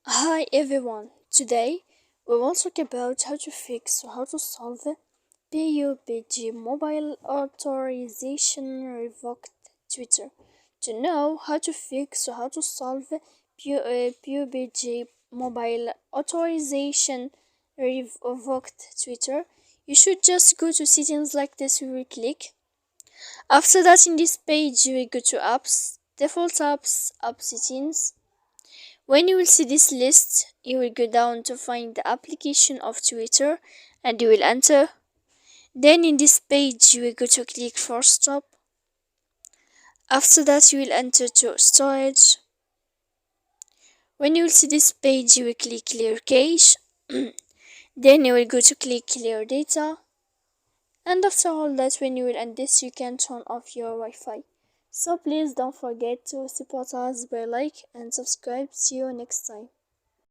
Hi everyone, today we will talk about how to fix or how to solve pubg mobile authorization revoked Twitter. To know how to fix or how to solve pubg mobile authorization revoked Twitter, you should just go to settings like this. We will click. After that, in this page, you will go to apps, default apps, app settings. When you will see this list, you will go down to find the application of Twitter and you will enter. Then in this page, you will go to click for stop. After that, you will enter to storage. When you will see this page, you will click clear cache. Then you will go to click clear data. And after all that, when you will end this, you can turn off your Wi-Fi. So please don't forget to support us by like and subscribe. See you next time.